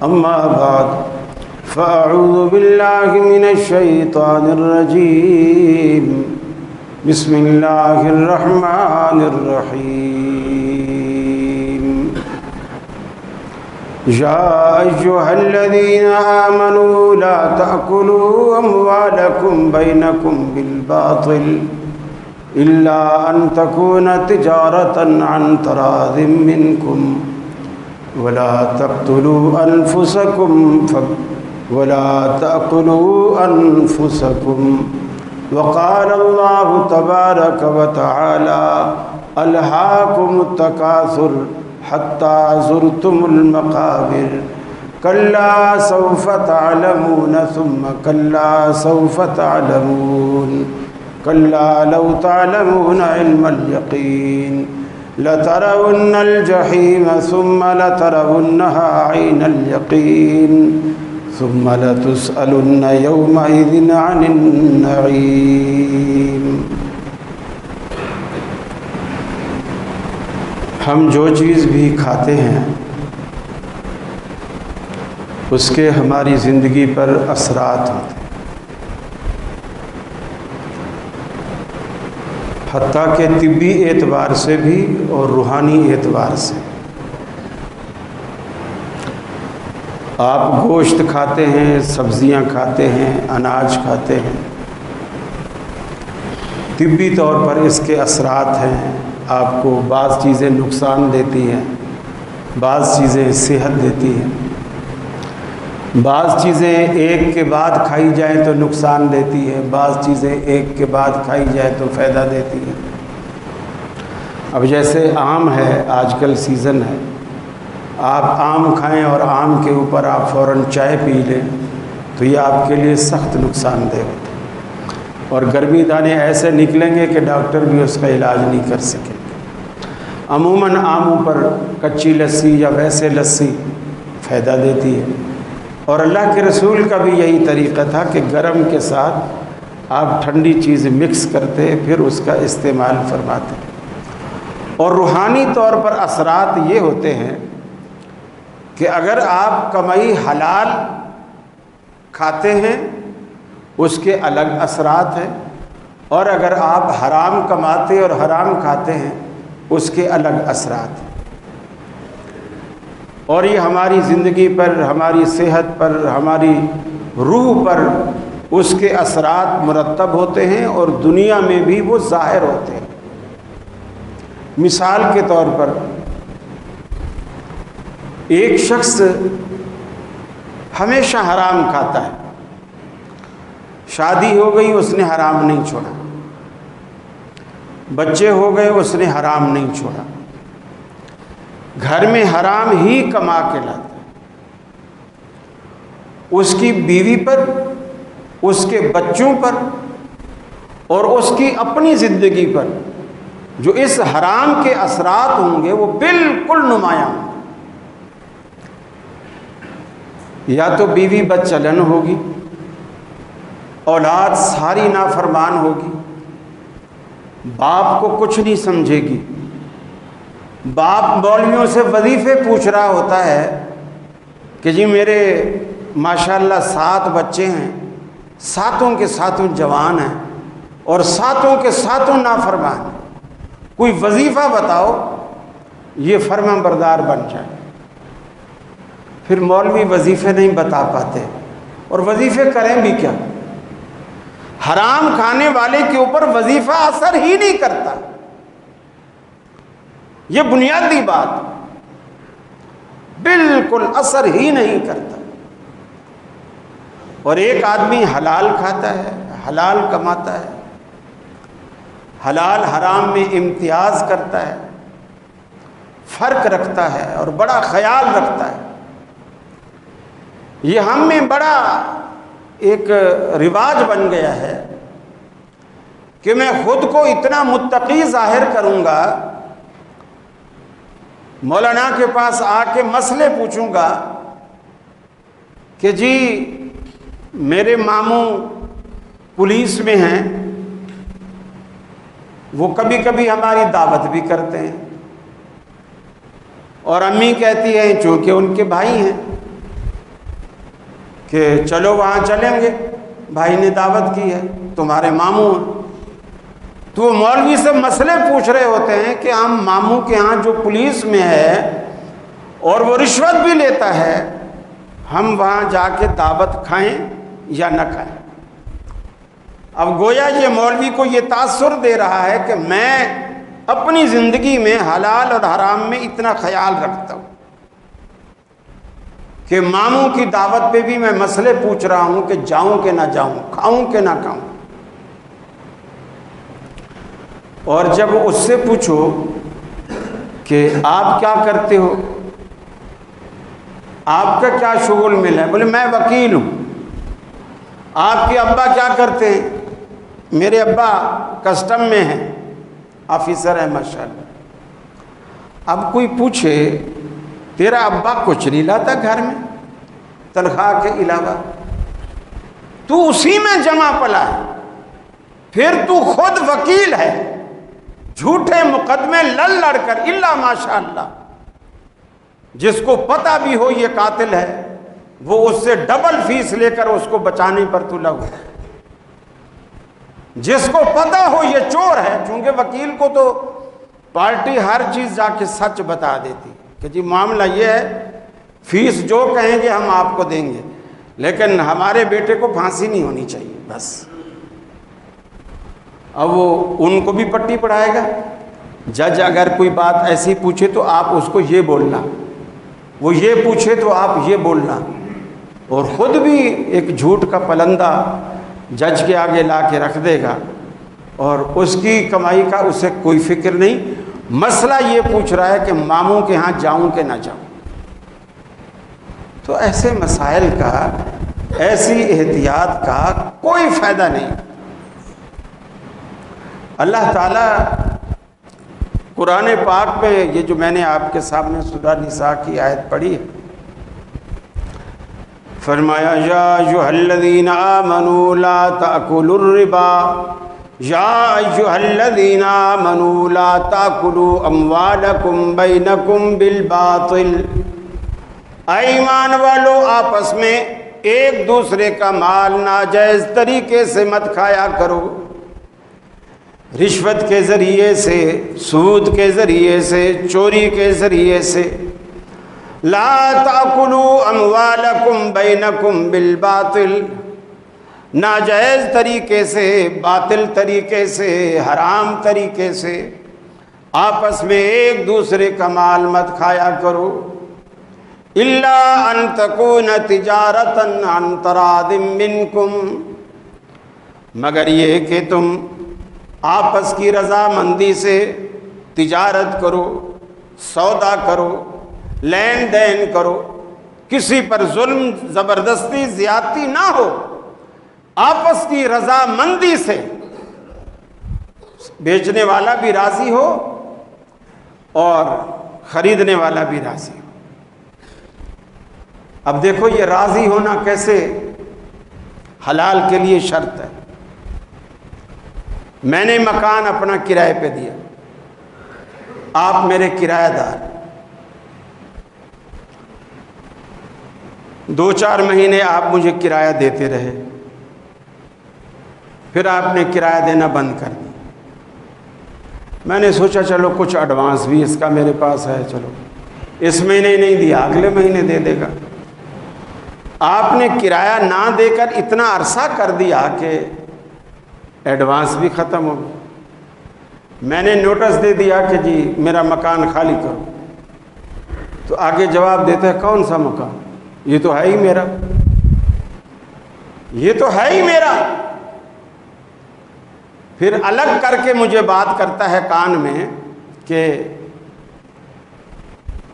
أما بعد فأعوذ بالله من الشيطان الرجيم بسم الله الرحمن الرحيم يا أيها الذين آمنوا لا تأكلوا أموالكم بينكم بالباطل إلا أن تكون تجارة عن تراض منكم ولا تقتلوا أنفسكم وقال الله تبارك وتعالى ألهاكم التكاثر حتى زرتم المقابر كلا سوف تعلمون ثم كلا سوف تعلمون كلا لو تعلمون علم اليقين لترون الجحيم ثم لترونها عين اليقين ثم لتسألن يومئذ عن النعيم۔ ہم جو چیز بھی کھاتے ہیں اس کے ہماری زندگی پر اثرات ہوتے ہیں، حتیٰ کہ طبی اعتبار سے بھی اور روحانی اعتبار سے۔ آپ گوشت کھاتے ہیں، سبزیاں کھاتے ہیں، اناج کھاتے ہیں، طبی طور پر اس کے اثرات ہیں۔ آپ کو بعض چیزیں نقصان دیتی ہیں، بعض چیزیں صحت دیتی ہیں، بعض چیزیں ایک کے بعد کھائی جائیں تو نقصان دیتی ہے، بعض چیزیں ایک کے بعد کھائی جائیں تو فائدہ دیتی ہے۔ اب جیسے آم ہے، آج کل سیزن ہے، آپ آم کھائیں اور آم کے اوپر آپ فوراً چائے پی لیں تو یہ آپ کے لیے سخت نقصان دہ ہوتا ہے، اور گرمی دانے ایسے نکلیں گے کہ ڈاکٹر بھی اس کا علاج نہیں کر سکیں گے۔ عموماً آموں پر کچی لسی یا ویسے لسی فائدہ دیتی ہے، اور اللہ کے رسول کا بھی یہی طریقہ تھا کہ گرم کے ساتھ آپ ٹھنڈی چیز مکس کرتے پھر اس کا استعمال فرماتے۔ اور روحانی طور پر اثرات یہ ہوتے ہیں کہ اگر آپ کمائی حلال کھاتے ہیں اس کے الگ اثرات ہیں، اور اگر آپ حرام کماتے اور حرام کھاتے ہیں اس کے الگ اثرات ہیں، اور یہ ہماری زندگی پر، ہماری صحت پر، ہماری روح پر اس کے اثرات مرتب ہوتے ہیں اور دنیا میں بھی وہ ظاہر ہوتے ہیں۔ مثال کے طور پر ایک شخص ہمیشہ حرام کھاتا ہے، شادی ہو گئی اس نے حرام نہیں چھوڑا، بچے ہو گئے اس نے حرام نہیں چھوڑا، گھر میں حرام ہی کما کے لاتا ہے، اس کی بیوی پر، اس کے بچوں پر اور اس کی اپنی زندگی پر جو اس حرام کے اثرات ہوں گے وہ بالکل نمایاں ہوں گے۔ یا تو بیوی بدچلن ہوگی، اولاد ساری نافرمان ہوگی، باپ کو کچھ نہیں سمجھے گی، باپ مولویوں سے وظیفے پوچھ رہا ہوتا ہے کہ جی میرے ماشاءاللہ 7 بچے ہیں، 7 کے 7 جوان ہیں اور 7 کے 7 نافرمان ہیں، کوئی وظیفہ بتاؤ یہ فرما بردار بن جائے۔ پھر مولوی وظیفے نہیں بتا پاتے، اور وظیفے کریں بھی کیا؟ حرام کھانے والے کے اوپر وظیفہ اثر ہی نہیں کرتا، یہ بنیادی بات بالکل اثر ہی نہیں کرتا۔ اور ایک آدمی حلال کھاتا ہے، حلال کماتا ہے، حلال حرام میں امتیاز کرتا ہے، فرق رکھتا ہے اور بڑا خیال رکھتا ہے۔ یہ ہم میں بڑا ایک رواج بن گیا ہے کہ میں خود کو اتنا متقی ظاہر کروں گا، مولانا کے پاس آ کے مسئلے پوچھوں گا کہ جی میرے ماموں پولیس میں ہیں، وہ کبھی کبھی ہماری دعوت بھی کرتے ہیں، اور امی کہتی ہیں چونکہ ان کے بھائی ہیں کہ چلو وہاں چلیں گے، بھائی نے دعوت کی ہے، تمہارے ماموں ہیں۔ تو وہ مولوی سے مسئلے پوچھ رہے ہوتے ہیں کہ ہم ماموں کے ہاں جو پولیس میں ہے اور وہ رشوت بھی لیتا ہے، ہم وہاں جا کے دعوت کھائیں یا نہ کھائیں۔ اب گویا یہ مولوی کو یہ تاثر دے رہا ہے کہ میں اپنی زندگی میں حلال اور حرام میں اتنا خیال رکھتا ہوں کہ ماموں کی دعوت پہ بھی میں مسئلے پوچھ رہا ہوں کہ جاؤں کہ نہ جاؤں، کھاؤں کہ نہ کھاؤں۔ اور جب اس سے پوچھو کہ آپ کیا کرتے ہو، آپ کا کیا شغل مل ہے، بولے میں وکیل ہوں۔ آپ کے ابا کیا کرتے ہیں، میرے ابا کسٹم میں ہیں، آفیسر ہے ماشاءاللہ۔ اب کوئی پوچھے تیرا ابا کچھ نہیں لاتا گھر میں تنخواہ کے علاوہ، تو اسی میں جمع پلا ہے، پھر تو خود وکیل ہے، جھوٹے مقدمے لڑ کر، الا ماشاءاللہ جس کو پتہ بھی ہو یہ قاتل ہے، وہ اس سے ڈبل فیس لے کر اس کو بچانے پر تلا ہوا۔ جس کو پتہ ہو یہ چور ہے، چونکہ وکیل کو تو پارٹی ہر چیز جا کے سچ بتا دیتی کہ جی معاملہ یہ ہے، فیس جو کہیں گے ہم آپ کو دیں گے، لیکن ہمارے بیٹے کو پھانسی نہیں ہونی چاہیے بس۔ اب وہ ان کو بھی پٹی پڑھائے گا۔ جج اگر کوئی بات ایسی پوچھے تو آپ اس کو یہ بولنا، وہ یہ پوچھے تو آپ یہ بولنا، اور خود بھی ایک جھوٹ کا پلندہ جج کے آگے لا کے رکھ دے گا، اور اس کی کمائی کا اسے کوئی فکر نہیں۔ مسئلہ یہ پوچھ رہا ہے کہ ماموں کے ہاں جاؤں کہ نہ جاؤں۔ تو ایسے مسائل کا، ایسی احتیاط کا کوئی فائدہ نہیں۔ اللہ تعالیٰ قرآن پاک میں یہ جو میں نے آپ کے سامنے سورہ نساء کی آیت پڑھی ہے، فرمایا یا ایھا الذین آمنوا لا تأکلوا الربا، یا ایھا الذین آمنوا لا تأکلوا اموالکم بینکم بالباطل، اے ایمان والو آپس میں ایک دوسرے کا مال ناجائز طریقے سے مت کھایا کرو، رشوت کے ذریعے سے، سود کے ذریعے سے، چوری کے ذریعے سے۔ لا تأکلوا اموالکم بینکم بالباطل، ناجائز طریقے سے، باطل طریقے سے، حرام طریقے سے آپس میں ایک دوسرے کا مال مت کھایا کرو، الا ان تکون تجارتا عن تراض منکم، مگر یہ کہ تم آپس کی رضامندی سے تجارت کرو، سودا کرو، لین دین کرو، کسی پر ظلم زبردستی زیادتی نہ ہو، آپس کی رضامندی سے، بیچنے والا بھی راضی ہو اور خریدنے والا بھی راضی ہو۔ اب دیکھو یہ راضی ہونا کیسے حلال کے لیے شرط ہے۔ میں نے مکان اپنا کرائے پہ دیا، آپ میرے کرایہ دار، 2-4 مہینے آپ مجھے کرایہ دیتے رہے، پھر آپ نے کرایہ دینا بند کر دیا۔ میں نے سوچا چلو کچھ ایڈوانس بھی اس کا میرے پاس ہے، چلو اس مہینے نہیں دیا اگلے مہینے دے دے گا۔ آپ نے کرایہ نہ دے کر اتنا عرصہ کر دیا کہ ایڈوانس بھی ختم ہو گیا۔ میں نے نوٹس دے دیا کہ جی میرا مکان خالی کرو، تو آگے جواب دیتا ہے کون سا مکان، یہ تو ہے ہی میرا، یہ تو ہے ہی میرا۔ پھر الگ کر کے مجھے بات کرتا ہے کان میں کہ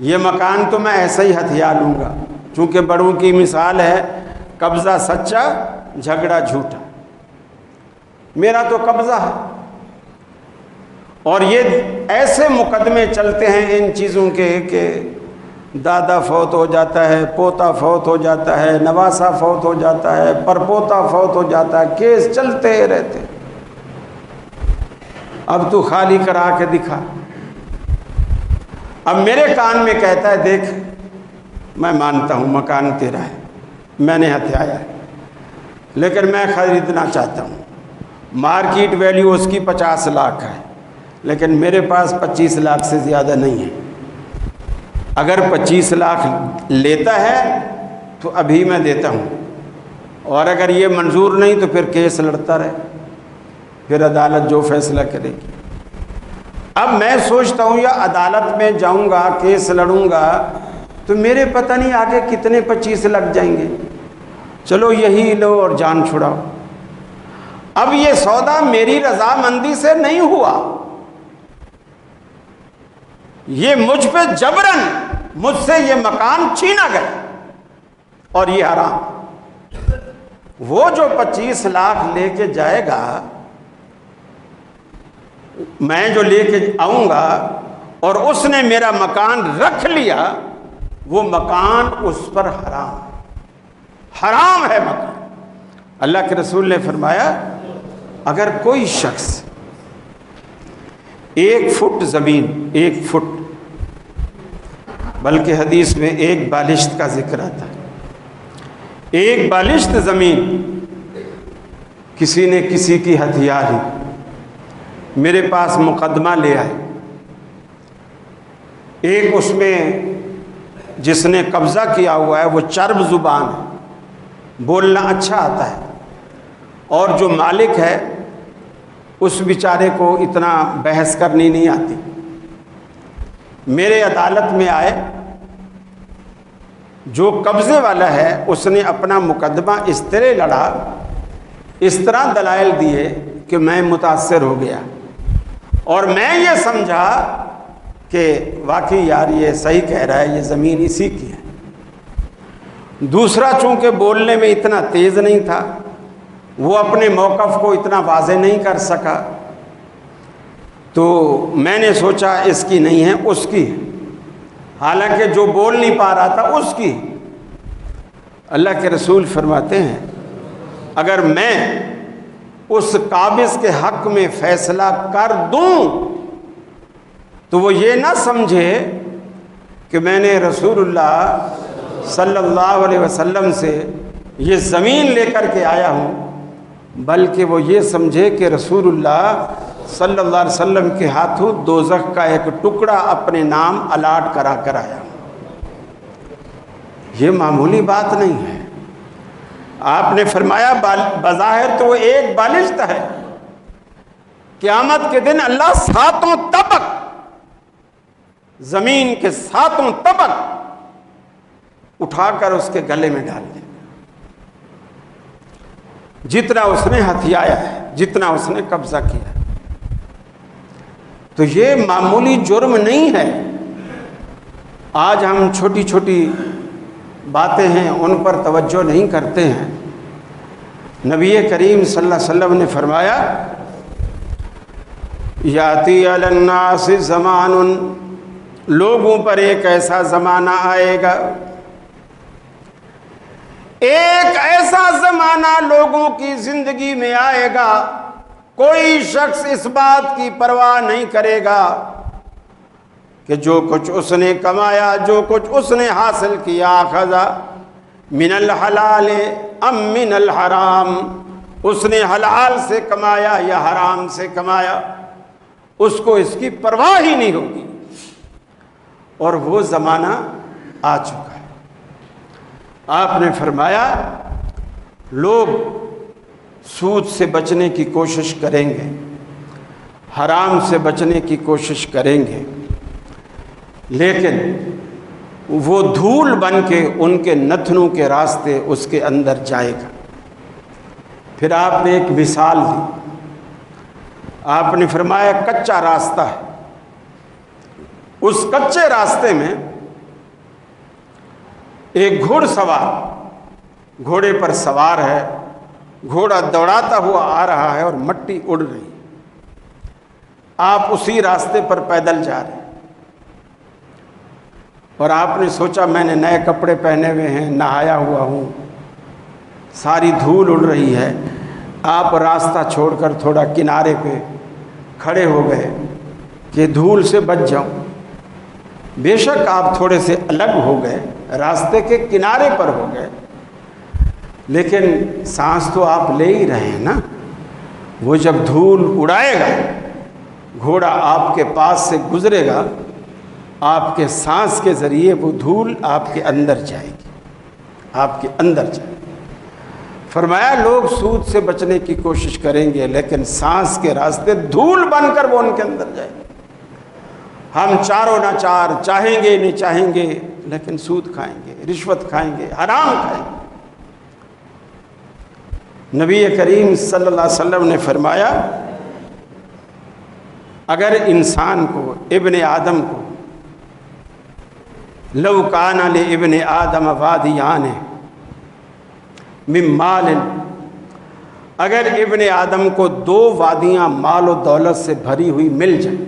یہ مکان تو میں ایسا ہی ہتھیا لوں گا، چونکہ بڑوں کی مثال ہے قبضہ سچا جھگڑا جھوٹا، میرا تو قبضہ ہے۔ اور یہ ایسے مقدمے چلتے ہیں ان چیزوں کے کہ دادا فوت ہو جاتا ہے، پوتا فوت ہو جاتا ہے، نواسا فوت ہو جاتا ہے، پرپوتا فوت ہو جاتا ہے، کیس چلتے رہتے۔ اب تو خالی کرا کے دکھا۔ اب میرے کان میں کہتا ہے دیکھ میں مانتا ہوں مکان تیرا ہے، میں نے ہتھیایا ہے، لیکن میں خریدنا چاہتا ہوں، مارکیٹ ویلیو اس کی 50 لاکھ ہے، لیکن میرے پاس 25 لاکھ سے زیادہ نہیں ہے۔ اگر 25 لاکھ لیتا ہے تو ابھی میں دیتا ہوں، اور اگر یہ منظور نہیں تو پھر کیس لڑتا رہے، پھر عدالت جو فیصلہ کرے گی۔ اب میں سوچتا ہوں یا عدالت میں جاؤں گا، کیس لڑوں گا تو میرے پتہ نہیں آگے کتنے 25 لگ جائیں گے، چلو یہی لو اور جان چھڑاؤ۔ اب یہ سودا میری رضامندی سے نہیں ہوا، یہ مجھ پہ جبرن مجھ سے یہ مکان چھینا گیا، اور یہ حرام۔ وہ جو 25 لاکھ لے کے جائے گا، میں جو لے کے آؤں گا، اور اس نے میرا مکان رکھ لیا، وہ مکان اس پر حرام ہے مکان۔ اللہ کے رسول نے فرمایا اگر کوئی شخص 1 فٹ زمین، 1 فٹ، بلکہ حدیث میں 1 بالشت کا ذکر آتا ہے، 1 بالشت زمین کسی نے کسی کی ہتھیا لی، میرے پاس مقدمہ لے آئے، ایک اس میں جس نے قبضہ کیا ہوا ہے وہ چرب زبان ہے، بولنا اچھا آتا ہے، اور جو مالک ہے اس بیچارے کو اتنا بحث کرنی نہیں آتی، میرے عدالت میں آئے، جو قبضے والا ہے اس نے اپنا مقدمہ اس طرح لڑا، اس طرح دلائل دیے کہ میں متاثر ہو گیا، اور میں یہ سمجھا کہ واقعی یار یہ صحیح کہہ رہا ہے، یہ زمین اسی کی ہے۔ دوسرا چونکہ بولنے میں اتنا تیز نہیں تھا، وہ اپنے موقف کو اتنا واضح نہیں کر سکا، تو میں نے سوچا اس کی نہیں ہے، اس کی، حالانکہ جو بول نہیں پا رہا تھا اس کی۔ اللہ کے رسول فرماتے ہیں اگر میں اس قابض کے حق میں فیصلہ کر دوں تو وہ یہ نہ سمجھے کہ میں نے رسول اللہ صلی اللہ علیہ وسلم سے یہ زمین لے کر کے آیا ہوں، بلکہ وہ یہ سمجھے کہ رسول اللہ صلی اللہ علیہ وسلم کے ہاتھوں دوزخ کا ایک ٹکڑا اپنے نام الاٹ کرا کر آیا ہوں۔ یہ معمولی بات نہیں ہے۔ آپ نے فرمایا بظاہر تو وہ 1 بالشت ہے، قیامت کے دن اللہ 7 طبق، زمین کے 7 طبق اٹھا کر اس کے گلے میں ڈال دیں، جتنا اس نے ہتھیایا ہے، جتنا اس نے قبضہ کیا ہے۔ تو یہ معمولی جرم نہیں ہے۔ آج ہم چھوٹی چھوٹی باتیں ہیں ان پر توجہ نہیں کرتے ہیں۔ نبی کریم صلی اللہ علیہ وسلم نے فرمایا یاتی علی الناس زمان، لوگوں پر ایک ایسا زمانہ آئے گا، ایک ایسا زمانہ لوگوں کی زندگی میں آئے گا، کوئی شخص اس بات کی پرواہ نہیں کرے گا کہ جو کچھ اس نے کمایا، جو کچھ اس نے حاصل کیا، اخذا من الحلال ام من الحرام، اس نے حلال سے کمایا یا حرام سے کمایا، اس کو اس کی پرواہ ہی نہیں ہوگی۔ اور وہ زمانہ آ چکا ہے۔ آپ نے فرمایا لوگ سود سے بچنے کی کوشش کریں گے، حرام سے بچنے کی کوشش کریں گے، لیکن وہ دھول بن کے ان کے نتنوں کے راستے اس کے اندر جائے گا۔ پھر آپ نے ایک مثال دی، آپ نے فرمایا کچا راستہ ہے، اس کچے راستے میں ایک گھوڑ سوار گھوڑے پر سوار ہے، گھوڑا دوڑاتا ہوا آ رہا ہے اور مٹی اڑ رہی، آپ اسی راستے پر پیدل جا رہے ہیں، اور آپ نے سوچا میں نے نئے کپڑے پہنے ہوئے ہیں، نہایا ہوا ہوں، ساری دھول اڑ رہی ہے، آپ راستہ چھوڑ کر تھوڑا کنارے پہ کھڑے ہو گئے کہ دھول سے بچ جاؤں۔ بے شک آپ تھوڑے سے الگ ہو گئے، راستے کے کنارے پر ہو گئے، لیکن سانس تو آپ لے ہی رہے ہیں نا. وہ جب دھول اڑائے گا، گھوڑا آپ کے پاس سے گزرے گا، آپ کے سانس کے ذریعے وہ دھول آپ کے اندر جائے گی، آپ کے اندر جائے گی. فرمایا لوگ سود سے بچنے کی کوشش کریں گے لیکن سانس کے راستے دھول بن کر وہ ان کے اندر جائے گی. ہم چاروں ناچار چاہیں گے نہیں چاہیں گے لیکن سود کھائیں گے، رشوت کھائیں گے، حرام کھائیں گے. نبی کریم صلی اللہ علیہ وسلم نے فرمایا اگر انسان کو، ابن آدم کو، لو کان لابن آدم وادیان من مال، اگر ابن آدم کو 2 وادیاں مال و دولت سے بھری ہوئی مل جائیں،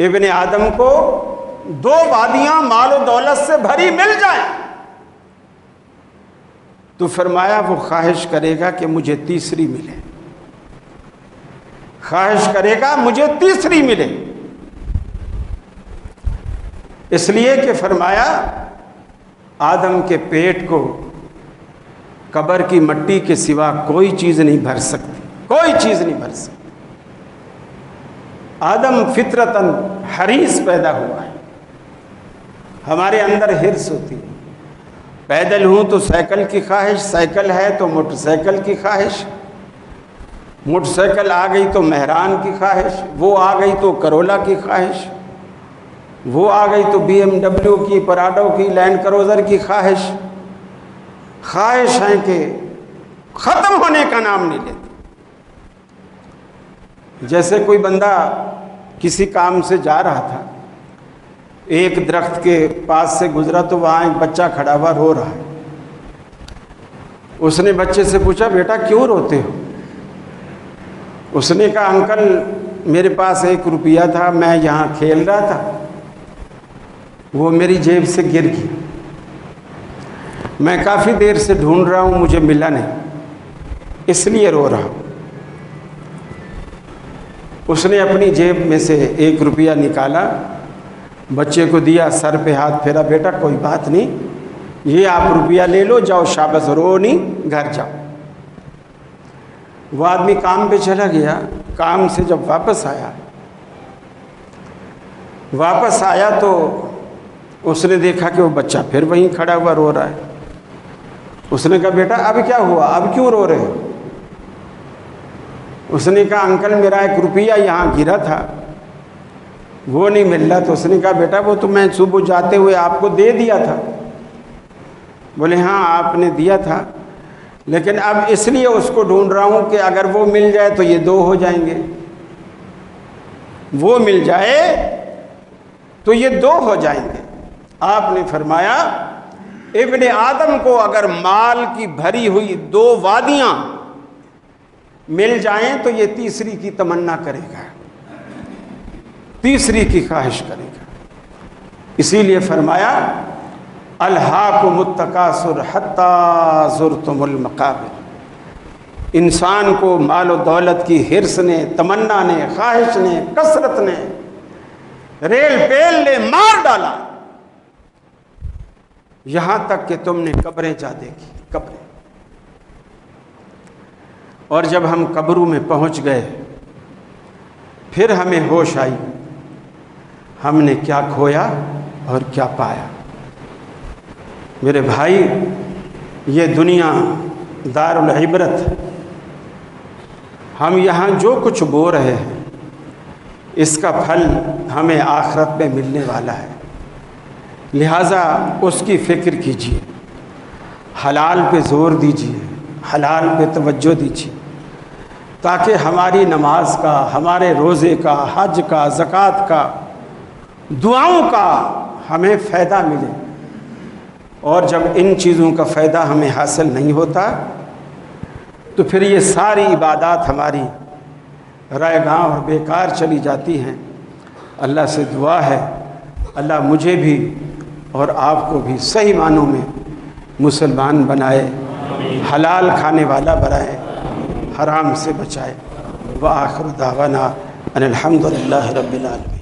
ابن آدم کو 2 وادیاں مال و دولت سے بھری مل جائیں تو فرمایا وہ خواہش کرے گا کہ مجھے تیسری ملے، خواہش کرے گا مجھے تیسری ملے. اس لیے کہ فرمایا آدم کے پیٹ کو قبر کی مٹی کے سوا کوئی چیز نہیں بھر سکتی، کوئی چیز نہیں بھر سکتی. آدم فطرتاً حریص پیدا ہوا ہے، ہمارے اندر حرص ہوتی ہے. پیدل ہوں تو سائیکل کی خواہش، سائیکل ہے تو موٹر سائیکل کی خواہش، موٹر سائیکل آ گئی تو مہران کی خواہش، وہ آ گئی تو کرولا کی خواہش، وہ آ گئی تو BMW کی، پراڈو کی، لینڈ کروزر کی خواہش. خواہش ہے کہ ختم ہونے کا نام نہیں لیتی. جیسے کوئی بندہ کسی کام سے جا رہا تھا، ایک درخت کے پاس سے گزرا تو وہاں ایک بچہ کھڑا ہوا رو رہا ہے. اس نے بچے سے پوچھا بیٹا کیوں روتے ہو؟ اس نے کہا انکل میرے پاس 1 روپیہ تھا، میں یہاں کھیل رہا تھا، وہ میری جیب سے گر گئی، میں کافی دیر سے ڈھونڈ رہا ہوں مجھے ملا نہیں، اس لیے رو رہا ہوں. اس نے اپنی جیب میں سے 1 روپیہ نکالا، بچے کو دیا، سر پہ ہاتھ پھیرا، بیٹا کوئی بات نہیں، یہ آپ روپیہ لے لو، جاؤ شاباش، رو نہیں، گھر جاؤ. وہ آدمی کام پہ چلا گیا. کام سے جب واپس آیا تو اس نے دیکھا کہ وہ بچہ پھر وہیں کھڑا ہوا رو رہا ہے. اس نے کہا بیٹا اب کیا ہوا، اب کیوں رو رہے ہو؟ اس نے کہا انکل میرا 1 روپیہ یہاں گرا تھا، وہ نہیں مل رہا. تو اس نے کہا بیٹا وہ تو میں صبح جاتے ہوئے آپ کو دے دیا تھا. بولے ہاں آپ نے دیا تھا، لیکن اب اس لیے اس کو ڈھونڈ رہا ہوں کہ اگر وہ مل جائے تو یہ 2 ہو جائیں گے، وہ مل جائے تو یہ 2 ہو جائیں گے. آپ نے فرمایا ابن آدم کو اگر مال کی بھری ہوئی 2 وادیاں مل جائیں تو یہ تیسری کی تمنا کرے گا، تیسری کی خواہش کرے گا. اسی لیے فرمایا الہاکم التکاثر حتی زرتم المقابر. انسان کو مال و دولت کی حرص نے، تمنا نے، خواہش نے، کثرت نے، ریل پیل نے مار ڈالا، یہاں تک کہ تم نے قبریں جا دیکھی، قبریں. اور جب ہم قبروں میں پہنچ گئے پھر ہمیں ہوش آئی ہم نے کیا کھویا اور کیا پایا. میرے بھائی یہ دنیا دار العبرت، ہم یہاں جو کچھ بو رہے ہیں اس کا پھل ہمیں آخرت میں ملنے والا ہے. لہٰذا اس کی فکر کیجیے، حلال پہ زور دیجیے، حلال پہ توجہ دیجیے، تاکہ ہماری نماز کا، ہمارے روزے کا، حج کا، زکوٰۃ کا، دعاؤں کا ہمیں فائدہ ملے. اور جب ان چیزوں کا فائدہ ہمیں حاصل نہیں ہوتا تو پھر یہ ساری عبادات ہماری رائے گاں اور بیکار چلی جاتی ہیں. اللہ سے دعا ہے اللہ مجھے بھی اور آپ کو بھی صحیح معنوں میں مسلمان بنائے، حلال کھانے والا بنائے، حرام سے بچائے. وآخر دعوانا ان الحمد للہ رب العالمین.